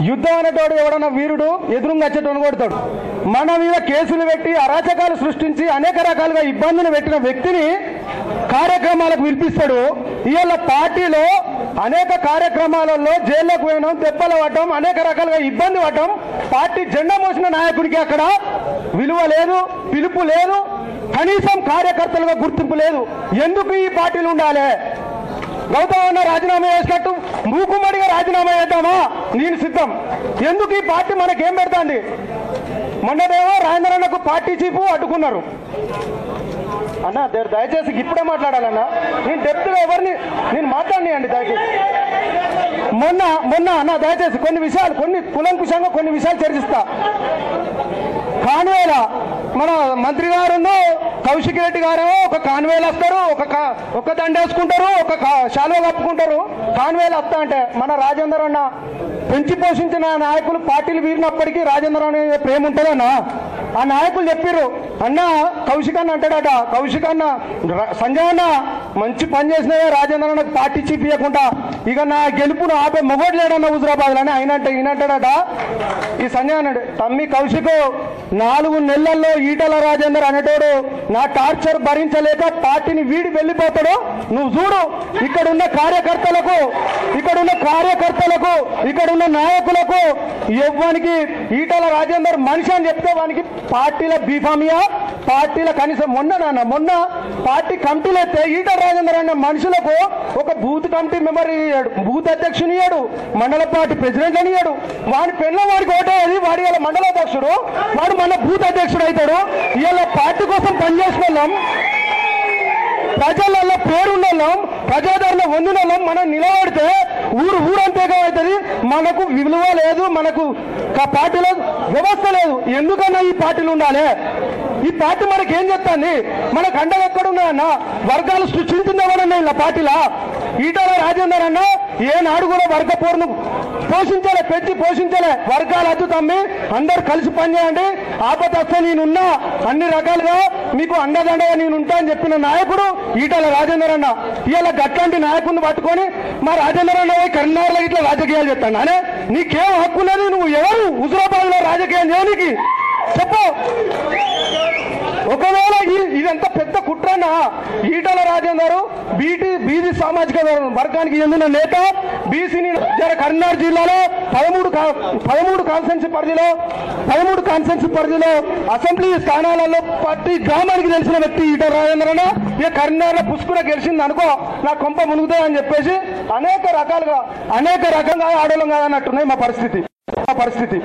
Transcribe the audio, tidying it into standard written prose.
యుద్ధం అనేటోడు ఎవడన్నా వీరుడు ఎదురుగా వచ్చేటోని కొడతాడు. మన మీద కేసులు పెట్టి అరాచకాలు సృష్టించి అనేక రకాలుగా ఇబ్బందులు పెట్టిన వ్యక్తిని కార్యక్రమాలకు పిలిపిస్తాడు. ఇవాళ పార్టీలో అనేక కార్యక్రమాలలో జైల్లోకి పోయడం, దెబ్బలు పడటం, అనేక రకాలుగా ఇబ్బంది పడటం, పార్టీ జెండా మోసిన నాయకుడికి అక్కడ విలువ లేదు, పిలుపు లేదు, కనీసం కార్యకర్తలుగా గుర్తింపు లేదు. ఎందుకు ఈ పార్టీలు ఉండాలి? గౌతమ్ అన్న రాజీనామా చేసినట్టు మూకుమ్మడిగా రాజీనామా చేద్దామా? నేను సిద్ధం. ఎందుకు ఈ పార్టీ మనకేం పెడతాంది? మొన్నదేమో రాజేంద్రన్నకు పార్టీ చీపు అడ్డుకున్నారు అన్న. దయచేసి ఇప్పుడే మాట్లాడాలన్నా. నేను డెప్త్గా ఎవరిని నేను మాట్లాడినాయండి దయచేసి. మొన్న అన్న దయచేసి కొన్ని విషయాలు, కొన్ని కులంకుశంగా కొన్ని విషయాలు చర్చిస్తా. కాన్వేల మన మంత్రి గారు కౌశిక్ రెడ్డి గారు ఒక కాన్వేలు వస్తారు, ఒక దండ వేసుకుంటారు, ఒక శాలువ కప్పుకుంటారు. కాన్వేలు వస్తా అంటే మన రాజేందర్ అన్న పెంచి పోషించిన నాయకులు పార్టీలు వీరినప్పటికీ రాజేందర్ అనే ప్రేమ ఉంటుందన్న. ఆ నాయకులు చెప్పారు, అన్న కౌశిక్ అన్న అంటాడట, కౌశిక్ అన్న సంజయ్ అన్న మంచి పని చేసినాయే రాజేంద్ర అన్నకు పార్టీ చూపించకుండా ఇక నా గెలుపును ఆపే మొగోడు లేడన్న హుజరాబాద్ అని ఈయనంటాడట. ఈ సంజయ్ అన్నాడు, తమ్మి కౌశిక్ 4 నెలల్లో ఈటల రాజేందర్ అనేటోడు నా టార్చర్ భరించలేక పార్టీని వీడి వెళ్ళిపోతాడు. నువ్వు చూడు, ఇక్కడున్న కార్యకర్తలకు, ఇక్కడున్న నాయకులకు ఎవ్వనికి ఈటల రాజేందర్ మనిషి అని చెప్తే వానికి పార్టీల బీఫామియా, పార్టీల కనీసం మొన్న పార్టీ కమిటీలు అయితే ఈటల రాజేందర్ అనే మనుషులకు ఒక బూత్ కమిటీ మెంబర్ ఇయ్యాడు, బూత్ అధ్యక్షుని ఇయ్యాడు, మండల పార్టీ ప్రెసిడెంట్ అని ఇయ్యాడు. వాడి పెళ్ళ వాడికి ఓటేది, వాడి ఇలా మండల అధ్యక్షుడు, వాడు మన బూత్ అధ్యక్షుడు అవుతాడు. ఇలా పార్టీ కోసం పనిచేసిన వాళ్ళం, ప్రజలలో పేరున్న వాళ్ళం, ప్రజాదరణ పొందిన వాళ్ళం మనం నిలబడితే ఊరంతేగా అవుతుంది. మనకు విలువ లేదు, మనకు పార్టీలో వ్యవస్థ లేదు. ఎందుకన్నా ఈ పార్టీలు ఉండాలి? ఈ పార్టీ మనకి ఏం చెప్తాంది? మనకు అండగా ఎక్కడున్నాయన్న? వర్గాలు సృష్టించిందేమన్నా ఇలా పార్టీలా? ఈటల రాజేందర్ అన్న ఏనాడు కూడా వర్గ పోరును పోషించలే, పెంచి పోషించలే. వర్గాలు అద్దు తమ్మి, అందరు కలిసి పనిచేయండి, ఆపద వస్తే నేనున్నా, అన్ని రకాలుగా మీకు అండదండగా నేనుంటా అని చెప్పిన నాయకుడు ఈటల రాజేందర్ అన్న. ఇవాళ గట్లాంటి నాయకుడిని పట్టుకొని మా రాజేందర్ అన్న పోయి కరీంనగర్లో ఇట్లా రాజకీయాలు చెప్తాను అనే నీకేం హక్కు ఉన్నది? నువ్వు ఎవరు హుజరాబాద్ లో రాజకీయం చేయడానికి? చెప్పు. ఒకవేళ ఇదంతా పెద్ద కుట్రనా? ఈటల రాజేందర్ బీసీ సామాజిక వర్గానికి చెందిన నేత, బీసీని కరీంనగర్ జిల్లాలో 13 కాన్స్టిట్యున్సీ పరిధిలో అసెంబ్లీ స్థానాలలో ప్రతి గ్రామానికి తెలిసిన వ్యక్తి ఈటల రాజేందర్ అన్న. ఇక కరీంనగర్లో పుష్కర గెలిచింది అనుకో, నా కొంప మునుగుతాయి అని చెప్పేసి అనేక రకంగా ఆడోళం కాదన్నట్టున్నాయి మా పరిస్థితి.